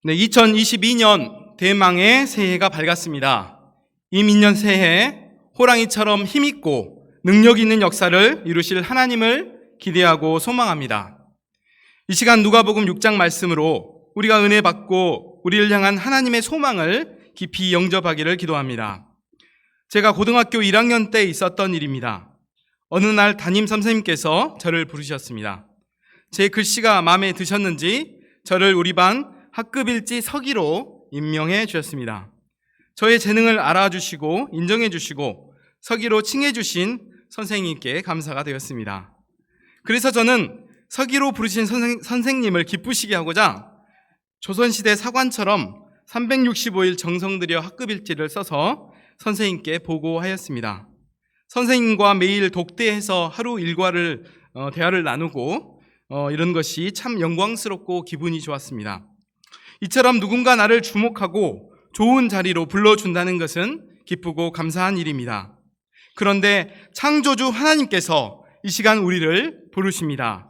네, 2022년 대망의 새해가 밝았습니다. 이 민년 새해 호랑이처럼 힘있고 능력 있는 역사를 이루실 하나님을 기대하고 소망합니다. 이 시간 누가복음 6장 말씀으로 우리가 은혜 받고 우리를 향한 하나님의 소망을 깊이 영접하기를 기도합니다. 제가 고등학교 1학년 때 있었던 일입니다. 어느 날 담임 선생님께서 저를 부르셨습니다. 제 글씨가 마음에 드셨는지 저를 우리 반 학급일지 서기로 임명해 주셨습니다. 저의 재능을 알아주시고 인정해 주시고 서기로 칭해 주신 선생님께 감사가 되었습니다. 그래서 저는 서기로 부르신 선생님을 기쁘시게 하고자 조선시대 사관처럼 365일 정성 들여 학급일지를 써서 선생님께 보고하였습니다. 선생님과 매일 독대해서 하루 일과를 대화를 나누고 이런 것이 참 영광스럽고 기분이 좋았습니다. 이처럼 누군가 나를 주목하고 좋은 자리로 불러준다는 것은 기쁘고 감사한 일입니다. 그런데 창조주 하나님께서 이 시간 우리를 부르십니다.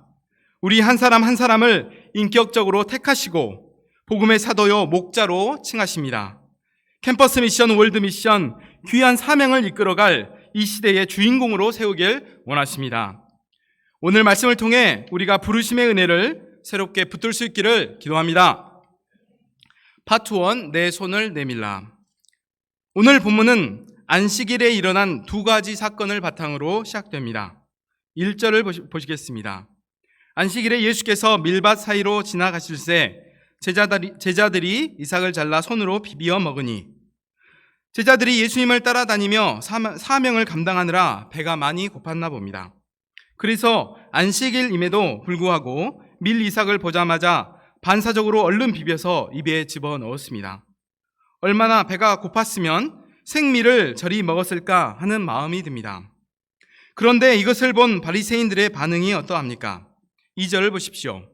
우리 한 사람 한 사람을 인격적으로 택하시고 복음의 사도요 목자로 칭하십니다. 캠퍼스 미션, 월드 미션, 귀한 사명을 이끌어갈 이 시대의 주인공으로 세우길 원하십니다. 오늘 말씀을 통해 우리가 부르심의 은혜를 새롭게 붙들 수 있기를 기도합니다. 파트 1, 내 손을 내밀라. 오늘 본문은 안식일에 일어난 두 가지 사건을 바탕으로 시작됩니다. 1절을 보시겠습니다. 안식일에 예수께서 밀밭 사이로 지나가실새 제자들이 이삭을 잘라 손으로 비비어 먹으니, 제자들이 예수님을 따라다니며 사명을 감당하느라 배가 많이 고팠나 봅니다. 그래서 안식일임에도 불구하고 밀 이삭을 보자마자 반사적으로 얼른 비벼서 입에 집어넣었습니다. 얼마나 배가 고팠으면 생밀을 저리 먹었을까 하는 마음이 듭니다. 그런데 이것을 본 바리새인들의 반응이 어떠합니까? 2절을 보십시오.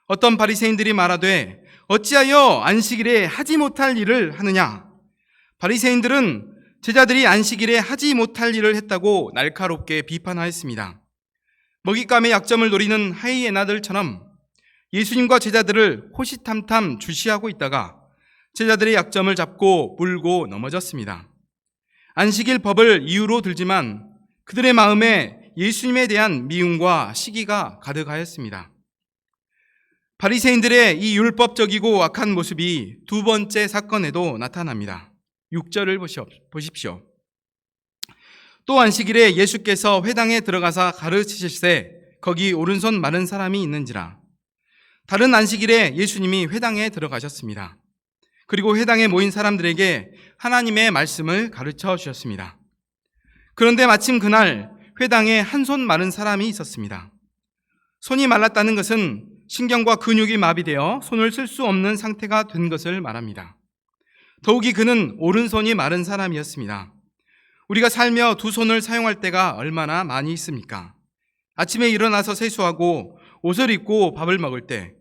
어떤 바리새인들이 말하되 어찌하여 안식일에 하지 못할 일을 하느냐? 바리새인들은 제자들이 안식일에 하지 못할 일을 했다고 날카롭게 비판하였습니다. 먹잇감의 약점을 노리는 하이에나들처럼 예수님과 제자들을 호시탐탐 주시하고 있다가 제자들의 약점을 잡고 물고 넘어졌습니다. 안식일 법을 이유로 들지만 그들의 마음에 예수님에 대한 미움과 시기가 가득하였습니다. 바리새인들의 이 율법적이고 악한 모습이 두 번째 사건에도 나타납니다. 6절을 보십시오. 또 안식일에 예수께서 회당에 들어가사 가르치실새 거기 오른손 마른 사람이 있는지라. 다른 안식일에 예수님이 회당에 들어가셨습니다. 그리고 회당에 모인 사람들에게 하나님의 말씀을 가르쳐 주셨습니다. 그런데 마침 그날 회당에 한 손 마른 사람이 있었습니다. 손이 말랐다는 것은 신경과 근육이 마비되어 손을 쓸 수 없는 상태가 된 것을 말합니다. 더욱이 그는 오른손이 마른 사람이었습니다. 우리가 살며 두 손을 사용할 때가 얼마나 많이 있습니까? 아침에 일어나서 세수하고 옷을 입고 밥을 먹을 때,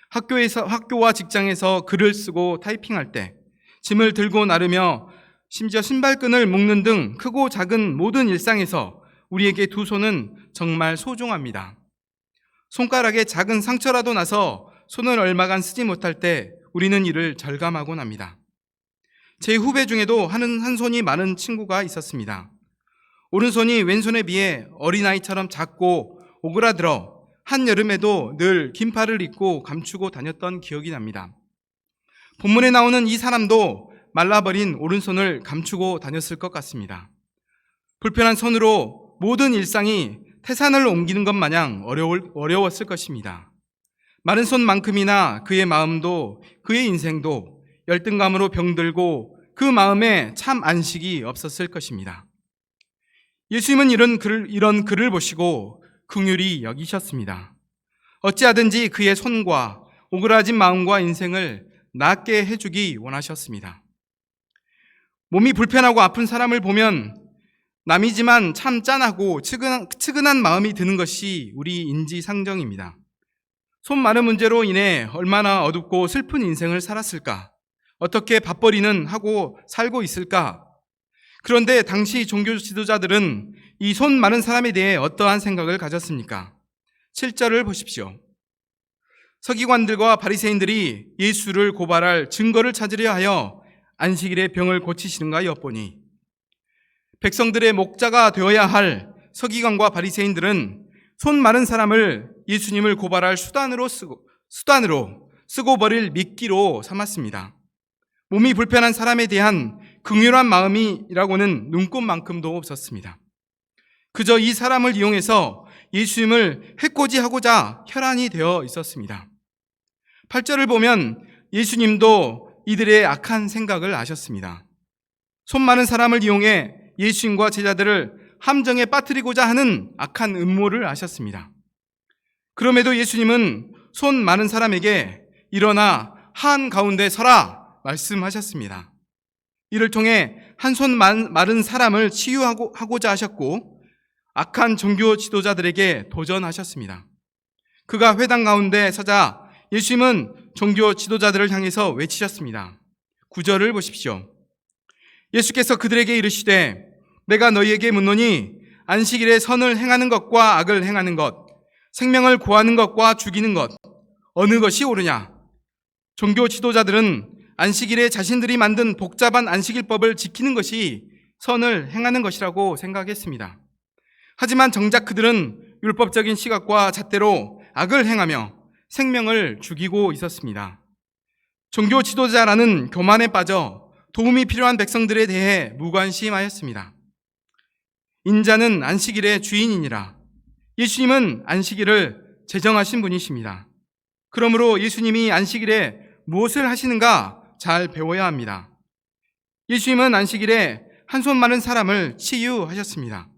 학교와 직장에서 글을 쓰고 타이핑할 때, 짐을 들고 나르며 심지어 신발끈을 묶는 등 크고 작은 모든 일상에서 우리에게 두 손은 정말 소중합니다. 손가락에 작은 상처라도 나서 손을 얼마간 쓰지 못할 때 우리는 이를 절감하곤 합니다. 제 후배 중에도 한 손이 마른 친구가 있었습니다. 오른손이 왼손에 비해 어린아이처럼 작고 오그라들어 한여름에도 늘 긴팔을 입고 감추고 다녔던 기억이 납니다. 본문에 나오는 이 사람도 말라버린 오른손을 감추고 다녔을 것 같습니다. 불편한 손으로 모든 일상이 태산을 옮기는 것 마냥 어려웠을 것입니다. 마른 손만큼이나 그의 마음도 그의 인생도 열등감으로 병들고 그 마음에 참 안식이 없었을 것입니다. 예수님은 이런 그를 보시고 긍휼히 여기셨습니다. 어찌하든지 그의 손과 오그라진 마음과 인생을 낫게 해주기 원하셨습니다. 몸이 불편하고 아픈 사람을 보면 남이지만 참 짠하고 측은한 마음이 드는 것이 우리 인지상정입니다. 손 마른 문제로 인해 얼마나 어둡고 슬픈 인생을 살았을까? 어떻게 밥벌이는 하고 살고 있을까? 그런데 당시 종교 지도자들은 이 손 마른 사람에 대해 어떠한 생각을 가졌습니까? 7절을 보십시오. 서기관들과 바리새인들이 예수를 고발할 증거를 찾으려 하여 안식일에 병을 고치시는가 엿보니 백성들의 목자가 되어야 할 서기관과 바리새인들은 손 마른 사람을 예수님을 고발할 수단으로 쓰고 버릴 미끼로 삼았습니다. 몸이 불편한 사람에 대한 긍휼한 마음이라고는 눈꼽만큼도 없었습니다. 그저 이 사람을 이용해서 예수님을 해코지하고자 혈안이 되어 있었습니다. 8절을 보면 예수님도 이들의 악한 생각을 아셨습니다. 손 많은 사람을 이용해 예수님과 제자들을 함정에 빠뜨리고자 하는 악한 음모를 아셨습니다. 그럼에도 예수님은 손 많은 사람에게 일어나 한가운데 서라 말씀하셨습니다. 이를 통해 한 손 마른 사람을 치유하고자 하셨고 악한 종교 지도자들에게 도전하셨습니다. 그가 회당 가운데 서자 예수님은 종교 지도자들을 향해서 외치셨습니다. 9절을 보십시오. 예수께서 그들에게 이르시되 내가 너희에게 묻노니 안식일에 선을 행하는 것과 악을 행하는 것, 생명을 구하는 것과 죽이는 것, 어느 것이 옳으냐? 종교 지도자들은 안식일에 자신들이 만든 복잡한 안식일법을 지키는 것이 선을 행하는 것이라고 생각했습니다. 하지만 정작 그들은 율법적인 시각과 잣대로 악을 행하며 생명을 죽이고 있었습니다. 종교 지도자라는 교만에 빠져 도움이 필요한 백성들에 대해 무관심하였습니다. 인자는 안식일의 주인이니라. 예수님은 안식일을 제정하신 분이십니다. 그러므로 예수님이 안식일에 무엇을 하시는가 잘 배워야 합니다. 예수님은 안식일에 한 손 마른 사람을 치유하셨습니다.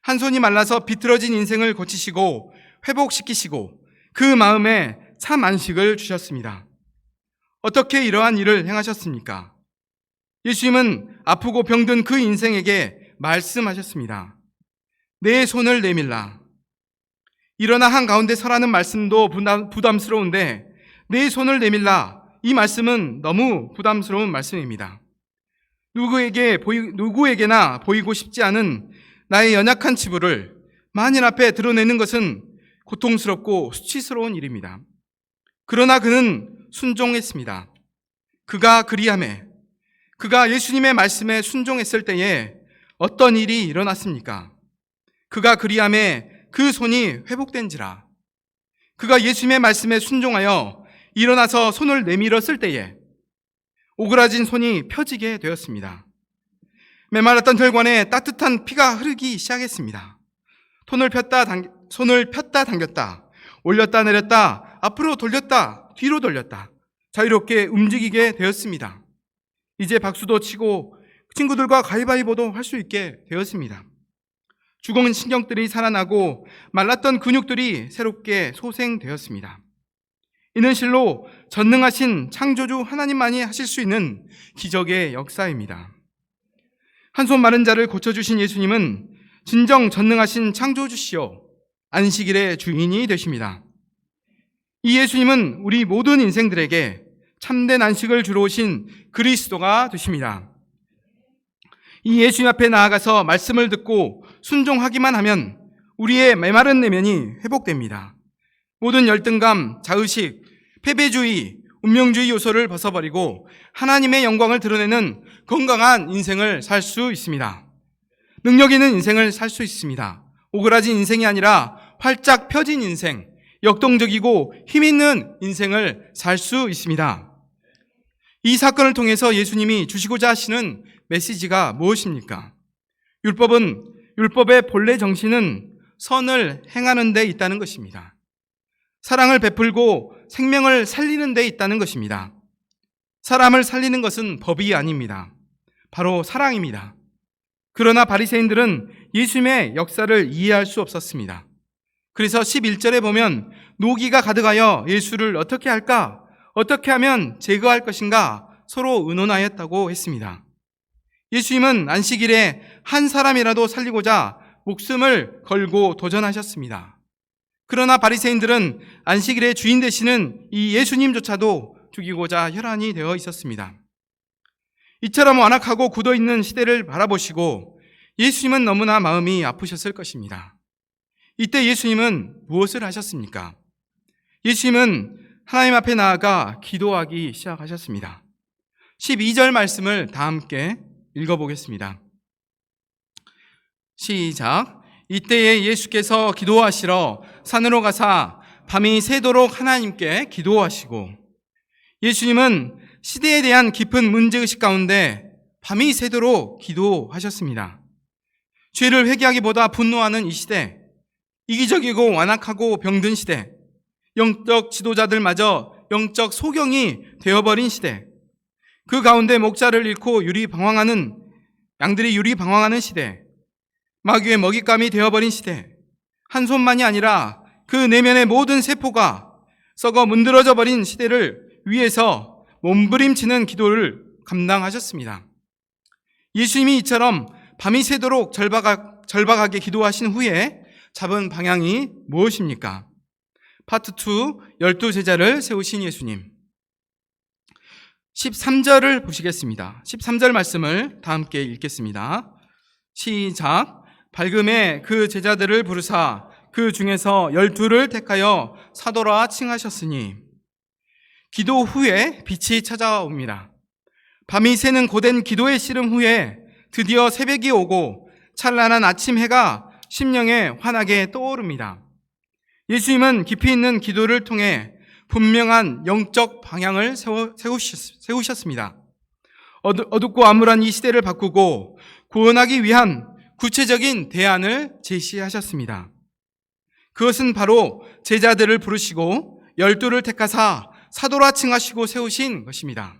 한 손이 말라서 비틀어진 인생을 고치시고 회복시키시고 그 마음에 참 안식을 주셨습니다. 어떻게 이러한 일을 행하셨습니까? 예수님은 아프고 병든 그 인생에게 말씀하셨습니다. 내 손을 내밀라. 일어나 한가운데 서라는 말씀도 부담스러운데 내 손을 내밀라. 이 말씀은 너무 부담스러운 말씀입니다. 누구에게나 보이고 싶지 않은 나의 연약한 치부를 만인 앞에 드러내는 것은 고통스럽고 수치스러운 일입니다. 그러나 그는 순종했습니다. 그가 그리하매 그가 예수님의 말씀에 순종했을 때에 어떤 일이 일어났습니까? 그가 그리하매 그 손이 회복된지라. 그가 예수님의 말씀에 순종하여 일어나서 손을 내밀었을 때에 오그라진 손이 펴지게 되었습니다. 메말랐던 혈관에 따뜻한 피가 흐르기 시작했습니다. 손을 폈다 당겼다, 올렸다 내렸다, 앞으로 돌렸다, 뒤로 돌렸다, 자유롭게 움직이게 되었습니다. 이제 박수도 치고 친구들과 가위바위보도 할 수 있게 되었습니다. 죽은 신경들이 살아나고 말랐던 근육들이 새롭게 소생되었습니다. 이는 실로 전능하신 창조주 하나님만이 하실 수 있는 기적의 역사입니다. 한 손 마른 자를 고쳐주신 예수님은 진정 전능하신 창조주시요 안식일의 주인이 되십니다. 이 예수님은 우리 모든 인생들에게 참된 안식을 주러 오신 그리스도가 되십니다. 이 예수님 앞에 나아가서 말씀을 듣고 순종하기만 하면 우리의 메마른 내면이 회복됩니다. 모든 열등감, 자의식, 패배주의, 운명주의 요소를 벗어버리고 하나님의 영광을 드러내는 건강한 인생을 살 수 있습니다. 능력 있는 인생을 살 수 있습니다. 오그라진 인생이 아니라 활짝 펴진 인생, 역동적이고 힘있는 인생을 살 수 있습니다. 이 사건을 통해서 예수님이 주시고자 하시는 메시지가 무엇입니까? 율법의 본래 정신은 선을 행하는 데 있다는 것입니다. 사랑을 베풀고 생명을 살리는 데 있다는 것입니다. 사람을 살리는 것은 법이 아닙니다. 바로 사랑입니다. 그러나 바리새인들은 예수님의 역사를 이해할 수 없었습니다. 그래서 11절에 보면 노기가 가득하여 예수를 어떻게 할까? 어떻게 하면 제거할 것인가? 서로 의논하였다고 했습니다. 예수님은 안식일에 한 사람이라도 살리고자 목숨을 걸고 도전하셨습니다. 그러나 바리새인들은 안식일의 주인 되시는 이 예수님조차도 죽이고자 혈안이 되어 있었습니다. 이처럼 완악하고 굳어있는 시대를 바라보시고 예수님은 너무나 마음이 아프셨을 것입니다. 이때 예수님은 무엇을 하셨습니까? 예수님은 하나님 앞에 나아가 기도하기 시작하셨습니다. 12절 말씀을 다 함께 읽어보겠습니다. 시작. 이때에 예수께서 기도하시러 산으로 가사 밤이 새도록 하나님께 기도하시고. 예수님은 시대에 대한 깊은 문제의식 가운데 밤이 새도록 기도하셨습니다. 죄를 회개하기보다 분노하는 이 시대, 이기적이고 완악하고 병든 시대, 영적 지도자들마저 영적 소경이 되어버린 시대, 그 가운데 목자를 잃고 양들이 유리방황하는 시대, 마귀의 먹잇감이 되어버린 시대, 한 손만이 아니라 그 내면의 모든 세포가 썩어 문드러져 버린 시대를 위해서 몸부림치는 기도를 감당하셨습니다. 예수님이 이처럼 밤이 새도록 절박하게 기도하신 후에 잡은 방향이 무엇입니까? 파트 2, 12제자를 세우신 예수님. 13절을 보시겠습니다. 13절 말씀을 다 함께 읽겠습니다. 시작. 밝음에 그 제자들을 부르사 그 중에서 12를 택하여 사도라 칭하셨으니. 기도 후에 빛이 찾아옵니다. 밤이 새는 고된 기도의 씨름 후에 드디어 새벽이 오고 찬란한 아침 해가 심령에 환하게 떠오릅니다. 예수님은 깊이 있는 기도를 통해 분명한 영적 방향을 세우셨습니다. 어둡고 암울한 이 시대를 바꾸고 구원하기 위한 구체적인 대안을 제시하셨습니다. 그것은 바로 제자들을 부르시고 12를 택하사 사도라 칭하시고 세우신 것입니다.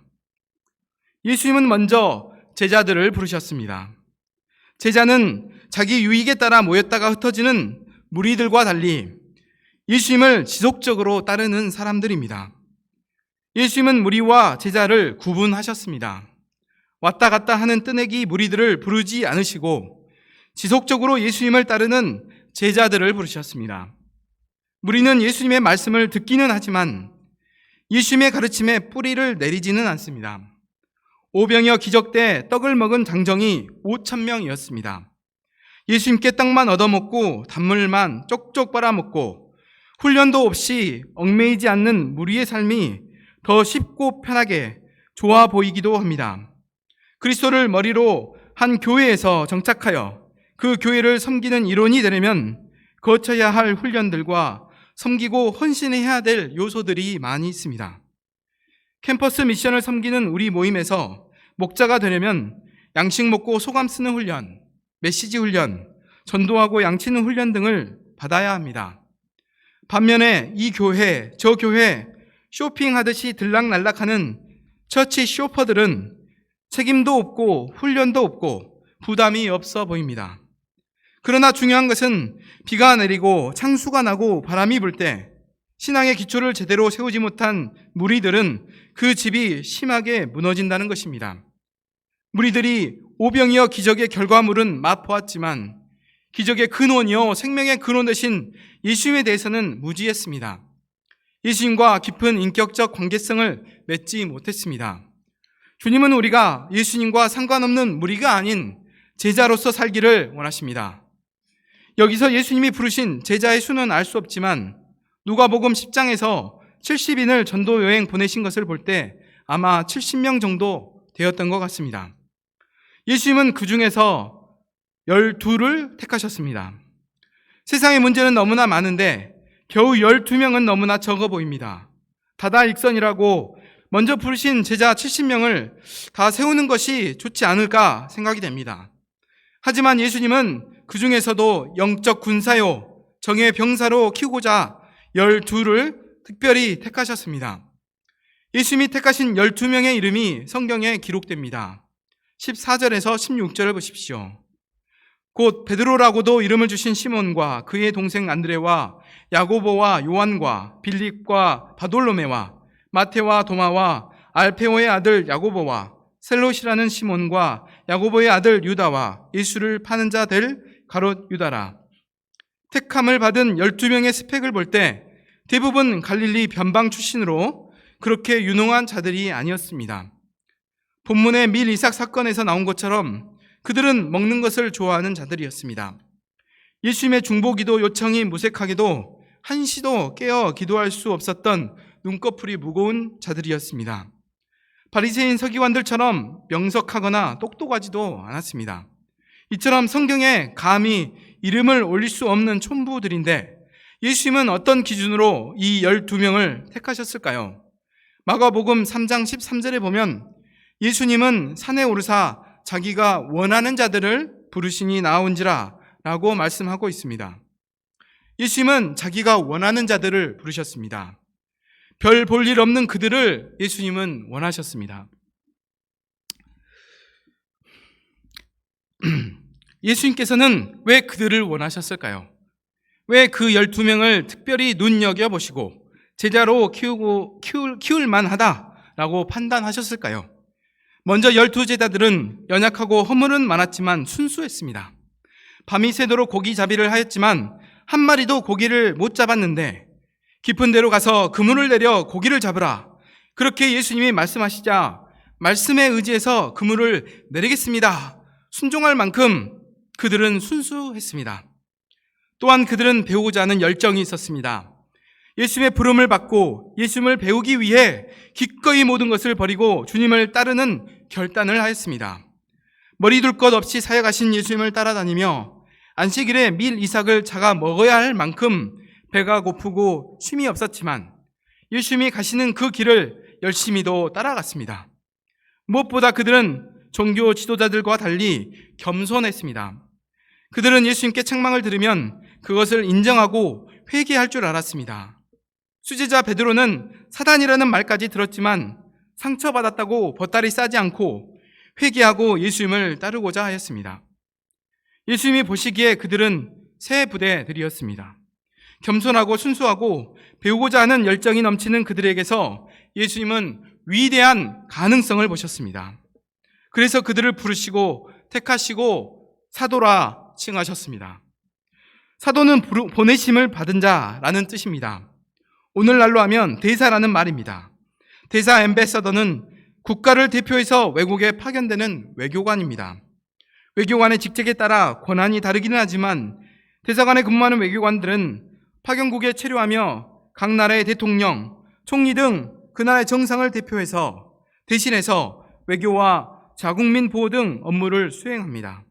예수님은 먼저 제자들을 부르셨습니다. 제자는 자기 유익에 따라 모였다가 흩어지는 무리들과 달리 예수님을 지속적으로 따르는 사람들입니다. 예수님은 무리와 제자를 구분하셨습니다. 왔다 갔다 하는 뜨내기 무리들을 부르지 않으시고 지속적으로 예수님을 따르는 제자들을 부르셨습니다. 무리는 예수님의 말씀을 듣기는 하지만 예수님의 가르침에 뿌리를 내리지는 않습니다. 오병이어 기적 때 떡을 먹은 장정이 5,000명이었습니다. 예수님께 떡만 얻어먹고 단물만 쪽쪽 빨아먹고 훈련도 없이 얽매이지 않는 무리의 삶이 더 쉽고 편하게 좋아 보이기도 합니다. 그리스도를 머리로 한 교회에서 정착하여 그 교회를 섬기는 일원이 되려면 거쳐야 할 훈련들과 섬기고 헌신해야 될 요소들이 많이 있습니다. 캠퍼스 미션을 섬기는 우리 모임에서 목자가 되려면 양식 먹고 소감 쓰는 훈련, 메시지 훈련, 전도하고 양치는 훈련 등을 받아야 합니다. 반면에 이 교회, 저 교회 쇼핑하듯이 들락날락하는 처치 쇼퍼들은 책임도 없고 훈련도 없고 부담이 없어 보입니다. 그러나 중요한 것은 비가 내리고 창수가 나고 바람이 불 때 신앙의 기초를 제대로 세우지 못한 무리들은 그 집이 심하게 무너진다는 것입니다. 무리들이 오병이어 기적의 결과물은 맛보았지만 기적의 근원이요 생명의 근원 되신 예수님에 대해서는 무지했습니다. 예수님과 깊은 인격적 관계성을 맺지 못했습니다. 주님은 우리가 예수님과 상관없는 무리가 아닌 제자로서 살기를 원하십니다. 여기서 예수님이 부르신 제자의 수는 알 수 없지만 누가복음 10장에서 70인을 전도 여행 보내신 것을 볼 때 아마 70명 정도 되었던 것 같습니다. 예수님은 그 중에서 12를 택하셨습니다. 세상의 문제는 너무나 많은데 겨우 12명은 너무나 적어 보입니다. 다다익선이라고 먼저 부르신 제자 70명을 다 세우는 것이 좋지 않을까 생각이 됩니다. 하지만 예수님은 그 중에서도 영적 군사요, 정예 병사로 키우고자 12를 특별히 택하셨습니다. 예수님이 택하신 12명의 이름이 성경에 기록됩니다. 14절에서 16절을 보십시오. 곧 베드로라고도 이름을 주신 시몬과 그의 동생 안드레와 야고보와 요한과 빌립과 바돌로메와 마테와 도마와 알페오의 아들 야고보와 셀롯이라는 시몬과 야고보의 아들 유다와 예수를 파는 자 될 가롯 유다라. 택함을 받은 12명의 스펙을 볼 때 대부분 갈릴리 변방 출신으로 그렇게 유능한 자들이 아니었습니다. 본문의 밀 이삭 사건에서 나온 것처럼 그들은 먹는 것을 좋아하는 자들이었습니다. 예수님의 중보기도 요청이 무색하게도 한시도 깨어 기도할 수 없었던 눈꺼풀이 무거운 자들이었습니다. 바리새인 서기관들처럼 명석하거나 똑똑하지도 않았습니다. 이처럼 성경에 감히 이름을 올릴 수 없는 촌부들인데 예수님은 어떤 기준으로 이 12명을 택하셨을까요? 마가복음 3장 13절에 보면 예수님은 산에 오르사 자기가 원하는 자들을 부르시니 나온지라 라고 말씀하고 있습니다. 예수님은 자기가 원하는 자들을 부르셨습니다. 별 볼 일 없는 그들을 예수님은 원하셨습니다. 예수님께서는 왜 그들을 원하셨을까요? 왜 그 12명을 특별히 눈여겨보시고 제자로 키울 만하다라고 판단하셨을까요? 먼저 12제자들은 연약하고 허물은 많았지만 순수했습니다. 밤이 새도록 고기잡이를 하였지만 한 마리도 고기를 못 잡았는데 깊은 데로 가서 그물을 내려 고기를 잡으라. 그렇게 예수님이 말씀하시자 말씀에 의지해서 그물을 내리겠습니다. 순종할 만큼 그들은 순수했습니다. 또한 그들은 배우고자 하는 열정이 있었습니다. 예수님의 부름을 받고 예수님을 배우기 위해 기꺼이 모든 것을 버리고 주님을 따르는 결단을 하였습니다. 머리 둘 것 없이 사역하신 예수님을 따라다니며 안식일에 밀 이삭을 자가 먹어야 할 만큼 배가 고프고 쉼이 없었지만 예수님이 가시는 그 길을 열심히도 따라갔습니다. 무엇보다 그들은 종교 지도자들과 달리 겸손했습니다. 그들은 예수님께 책망을 들으면 그것을 인정하고 회개할 줄 알았습니다. 수제자 베드로는 사단이라는 말까지 들었지만 상처받았다고 보따리 싸지 않고 회개하고 예수님을 따르고자 하였습니다. 예수님이 보시기에 그들은 새 부대들이었습니다. 겸손하고 순수하고 배우고자 하는 열정이 넘치는 그들에게서 예수님은 위대한 가능성을 보셨습니다. 그래서 그들을 부르시고 택하시고 사도라 칭하셨습니다. 사도는 보내심을 받은 자라는 뜻입니다. 오늘날로 하면 대사라는 말입니다. 대사 앰베서더는 국가를 대표해서 외국에 파견되는 외교관입니다. 외교관의 직책에 따라 권한이 다르기는 하지만 대사관에 근무하는 외교관들은 파견국에 체류하며 각 나라의 대통령, 총리 등 그 나라의 정상을 대표해서 대신해서 외교와 자국민 보호 등 업무를 수행합니다.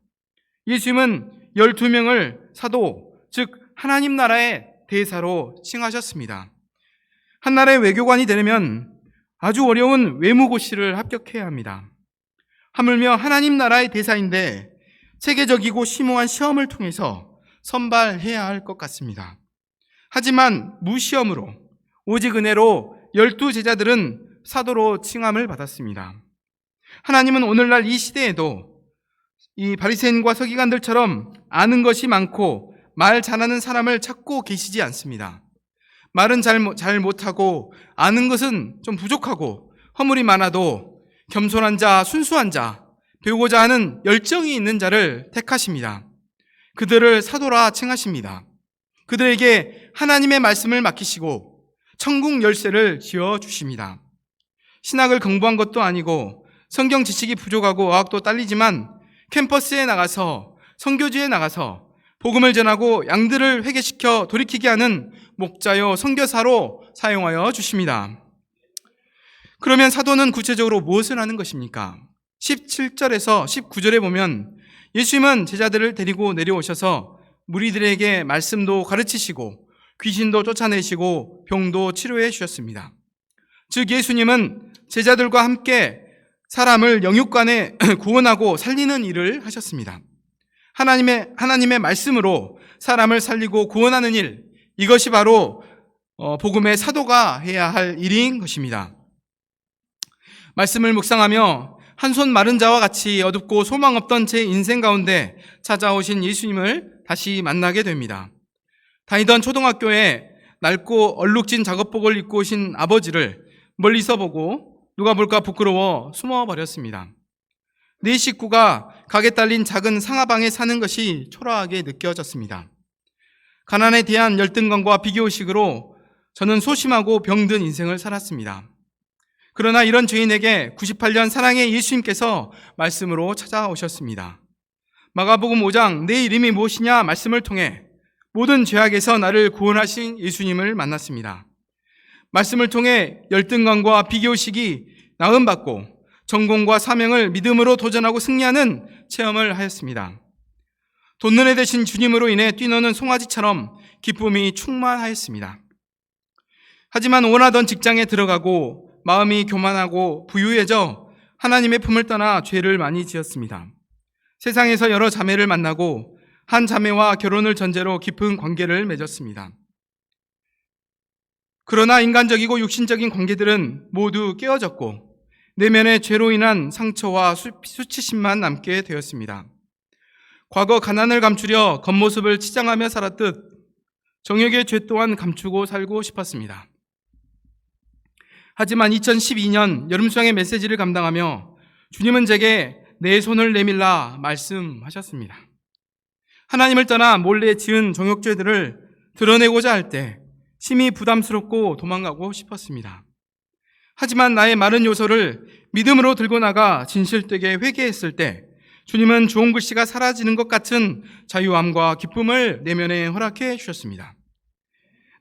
예수님은 12명을 사도, 즉 하나님 나라의 대사로 칭하셨습니다. 한 나라의 외교관이 되려면 아주 어려운 외무고시를 합격해야 합니다. 하물며 하나님 나라의 대사인데 세계적이고 심오한 시험을 통해서 선발해야 할 것 같습니다. 하지만 무시험으로 오직 은혜로 12제자들은 사도로 칭함을 받았습니다. 하나님은 오늘날 이 시대에도 이 바리새인과 서기관들처럼 아는 것이 많고 말 잘하는 사람을 찾고 계시지 않습니다. 말은 잘 못하고 아는 것은 좀 부족하고 허물이 많아도 겸손한 자, 순수한 자, 배우고자 하는 열정이 있는 자를 택하십니다. 그들을 사도라 칭하십니다. 그들에게 하나님의 말씀을 맡기시고 천국 열쇠를 쥐어주십니다. 신학을 공부한 것도 아니고 성경 지식이 부족하고 어학도 딸리지만 캠퍼스에 나가서 선교지에 나가서 복음을 전하고 양들을 회개시켜 돌이키게 하는 목자요 선교사로 사용하여 주십니다. 그러면 사도는 구체적으로 무엇을 하는 것입니까? 17절에서 19절에 보면 예수님은 제자들을 데리고 내려오셔서 무리들에게 말씀도 가르치시고 귀신도 쫓아내시고 병도 치료해 주셨습니다. 즉 예수님은 제자들과 함께 사람을 영육간에 구원하고 살리는 일을 하셨습니다. 하나님의 말씀으로 사람을 살리고 구원하는 일, 이것이 바로 복음의 사도가 해야 할 일인 것입니다. 말씀을 묵상하며 한 손 마른 자와 같이 어둡고 소망 없던 제 인생 가운데 찾아오신 예수님을 다시 만나게 됩니다. 다니던 초등학교에 낡고 얼룩진 작업복을 입고 오신 아버지를 멀리서 보고 누가 볼까 부끄러워 숨어버렸습니다. 네 식구가 각에 딸린 작은 상하방에 사는 것이 초라하게 느껴졌습니다. 가난에 대한 열등감과 비교의식으로 저는 소심하고 병든 인생을 살았습니다. 그러나 이런 죄인에게 98년 사랑의 예수님께서 말씀으로 찾아오셨습니다. 마가복음 5장 내 이름이 무엇이냐 말씀을 통해 모든 죄악에서 나를 구원하신 예수님을 만났습니다. 말씀을 통해 열등감과 비교의식이 나음받고 전공과 사명을 믿음으로 도전하고 승리하는 체험을 하였습니다. 돈눈에 되신 주님으로 인해 뛰노는 송아지처럼 기쁨이 충만하였습니다. 하지만 원하던 직장에 들어가고 마음이 교만하고 부유해져 하나님의 품을 떠나 죄를 많이 지었습니다. 세상에서 여러 자매를 만나고 한 자매와 결혼을 전제로 깊은 관계를 맺었습니다. 그러나 인간적이고 육신적인 관계들은 모두 깨어졌고 내면의 죄로 인한 상처와 수치심만 남게 되었습니다. 과거 가난을 감추려 겉모습을 치장하며 살았듯 정욕의 죄 또한 감추고 살고 싶었습니다. 하지만 2012년 여름수양의 메시지를 감당하며 주님은 제게 내 손을 내밀라 말씀하셨습니다. 하나님을 떠나 몰래 지은 정욕죄들을 드러내고자 할 때 심히 부담스럽고 도망가고 싶었습니다. 하지만 나의 마른 요소를 믿음으로 들고 나가 진실되게 회개했을 때 주님은 좋은 글씨가 사라지는 것 같은 자유함과 기쁨을 내면에 허락해 주셨습니다.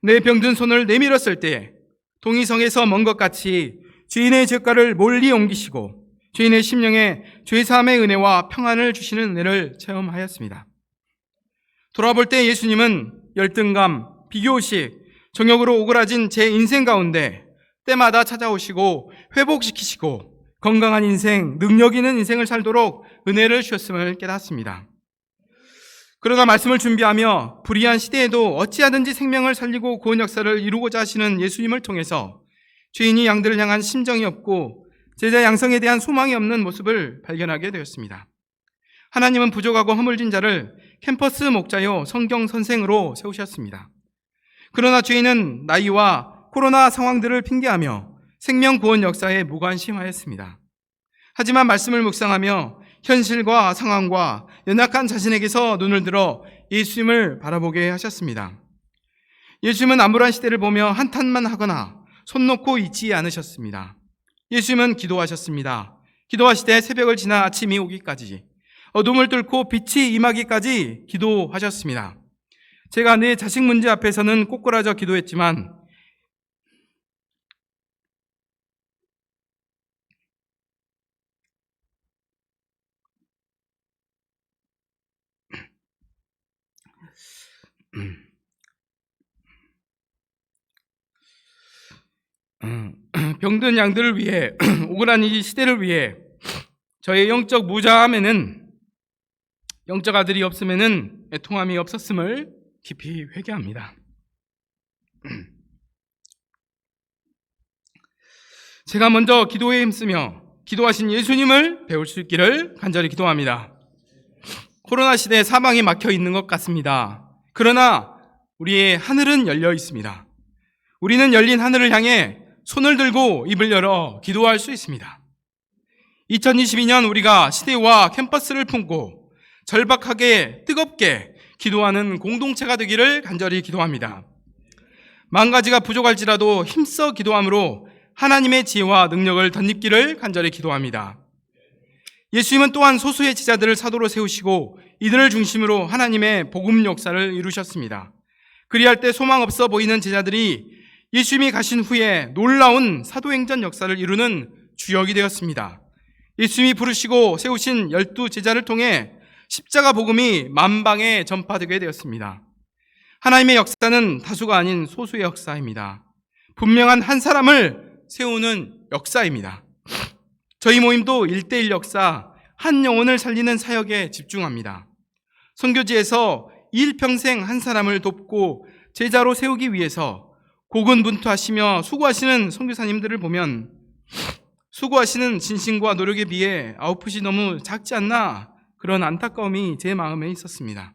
내 병든 손을 내밀었을 때 동이성에서 먼 것 같이 죄인의 죄가를 멀리 옮기시고 죄인의 심령에 죄사함의 은혜와 평안을 주시는 은혜를 체험하였습니다. 돌아볼 때 예수님은 열등감, 비교의식, 정욕으로 오그라진 제 인생 가운데 때마다 찾아오시고 회복시키시고 건강한 인생, 능력 있는 인생을 살도록 은혜를 주셨음을 깨닫습니다. 그러나 말씀을 준비하며 불의한 시대에도 어찌하든지 생명을 살리고 구원 역사를 이루고자 하시는 예수님을 통해서 죄인이 양들을 향한 심정이 없고 제자 양성에 대한 소망이 없는 모습을 발견하게 되었습니다. 하나님은 부족하고 허물진 자를 캠퍼스 목자요 성경 선생으로 세우셨습니다. 그러나 죄인은 나이와 코로나 상황들을 핑계하며 생명 구원 역사에 무관심하였습니다. 하지만 말씀을 묵상하며 현실과 상황과 연약한 자신에게서 눈을 들어 예수님을 바라보게 하셨습니다. 예수님은 암울한 시대를 보며 한탄만 하거나 손 놓고 있지 않으셨습니다. 예수님은 기도하셨습니다. 기도하시되 새벽을 지나 아침이 오기까지 어둠을 뚫고 빛이 임하기까지 기도하셨습니다. 제가 내 자식 문제 앞에서는 꼬꾸라져 기도했지만 병든 양들을 위해 억울한 이 시대를 위해 저의 영적 무자함에는 영적 아들이 없음에는 애통함이 없었음을 깊이 회개합니다. 제가 먼저 기도에 힘쓰며 기도하신 예수님을 배울 수 있기를 간절히 기도합니다. 코로나 시대에 사방이 막혀 있는 것 같습니다. 그러나 우리의 하늘은 열려 있습니다. 우리는 열린 하늘을 향해 손을 들고 입을 열어 기도할 수 있습니다. 2022년 우리가 시대와 캠퍼스를 품고 절박하게 뜨겁게 기도하는 공동체가 되기를 간절히 기도합니다. 만 가지가 부족할지라도 힘써 기도함으로 하나님의 지혜와 능력을 덧입기를 간절히 기도합니다. 예수님은 또한 소수의 제자들을 사도로 세우시고 이들을 중심으로 하나님의 복음 역사를 이루셨습니다. 그리할 때 소망 없어 보이는 제자들이 예수님이 가신 후에 놀라운 사도행전 역사를 이루는 주역이 되었습니다. 예수님이 부르시고 세우신 12 제자를 통해 십자가 복음이 만방에 전파되게 되었습니다. 하나님의 역사는 다수가 아닌 소수의 역사입니다. 분명한 한 사람을 세우는 역사입니다. 저희 모임도 1:1 역사, 한 영혼을 살리는 사역에 집중합니다. 선교지에서 일평생 한 사람을 돕고 제자로 세우기 위해서 고군분투하시며 수고하시는 선교사님들을 보면 수고하시는 진심과 노력에 비해 아웃풋이 너무 작지 않나 그런 안타까움이 제 마음에 있었습니다.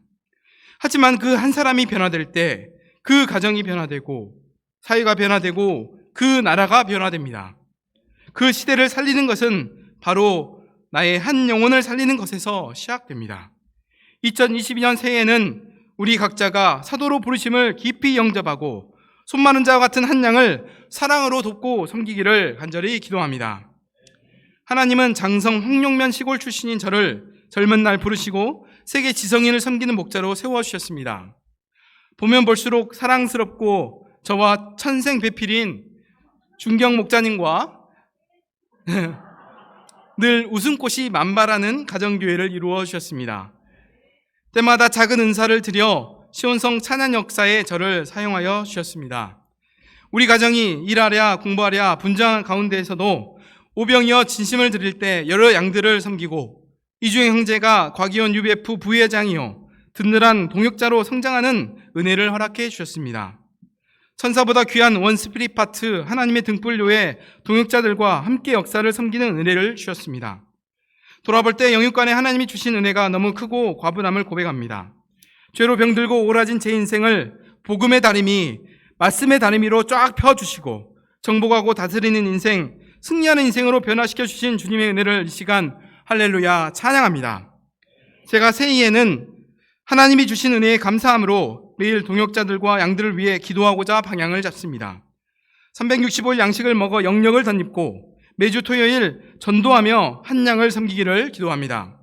하지만 그 한 사람이 변화될 때 그 가정이 변화되고 사회가 변화되고 그 나라가 변화됩니다. 그 시대를 살리는 것은 바로 나의 한 영혼을 살리는 것에서 시작됩니다. 2022년 새해에는 우리 각자가 사도로 부르심을 깊이 영접하고 손 마른 자와 같은 한 양을 사랑으로 돕고 섬기기를 간절히 기도합니다. 하나님은 장성 황룡면 시골 출신인 저를 젊은 날 부르시고 세계 지성인을 섬기는 목자로 세워주셨습니다. 보면 볼수록 사랑스럽고 저와 천생배필인 준경 목자님과 늘 웃음꽃이 만발하는 가정교회를 이루어 주셨습니다. 때마다 작은 은사를 드려 시온성 찬양 역사에 저를 사용하여 주셨습니다. 우리 가정이 일하랴 공부하랴 분주한 가운데에서도 오병이어 진심을 드릴 때 여러 양들을 섬기고 이중의 형제가 과기원 UBF 부회장이요 든든한 동역자로 성장하는 은혜를 허락해 주셨습니다. 천사보다 귀한 원스피릿 파트 하나님의 등불교회 동역자들과 함께 역사를 섬기는 은혜를 주셨습니다. 돌아볼 때 영육간에 하나님이 주신 은혜가 너무 크고 과분함을 고백합니다. 죄로 병들고 오라진 제 인생을 복음의 다리미, 말씀의 다리미로 쫙 펴주시고 정복하고 다스리는 인생, 승리하는 인생으로 변화시켜 주신 주님의 은혜를 이 시간 할렐루야 찬양합니다. 제가 새해에는 하나님이 주신 은혜에 감사함으로 매일 동역자들과 양들을 위해 기도하고자 방향을 잡습니다. 365일 양식을 먹어 영력을 덧입고 매주 토요일 전도하며 한 양을 섬기기를 기도합니다.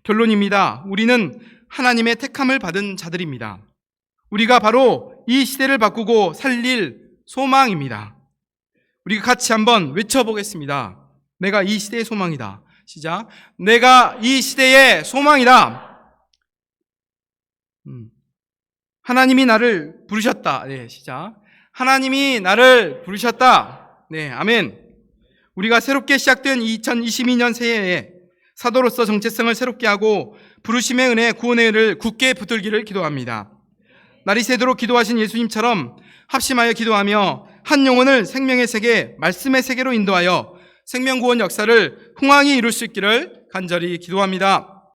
결론입니다. 우리는 하나님의 택함을 받은 자들입니다. 우리가 바로 이 시대를 바꾸고 살릴 소망입니다. 우리가 같이 한번 외쳐보겠습니다. 내가 이 시대의 소망이다. 시작. 내가 이 시대의 소망이다. 하나님이 나를 부르셨다. 네, 시작. 하나님이 나를 부르셨다. 네, 아멘. 우리가 새롭게 시작된 2022년 새해에 사도로서 정체성을 새롭게 하고 부르심의 은혜, 구원의 은혜를 굳게 붙들기를 기도합니다. 날이 새도록 기도하신 예수님처럼 합심하여 기도하며 한 영혼을 생명의 세계, 말씀의 세계로 인도하여 생명구원 역사를 흥왕히 이룰 수 있기를 간절히 기도합니다.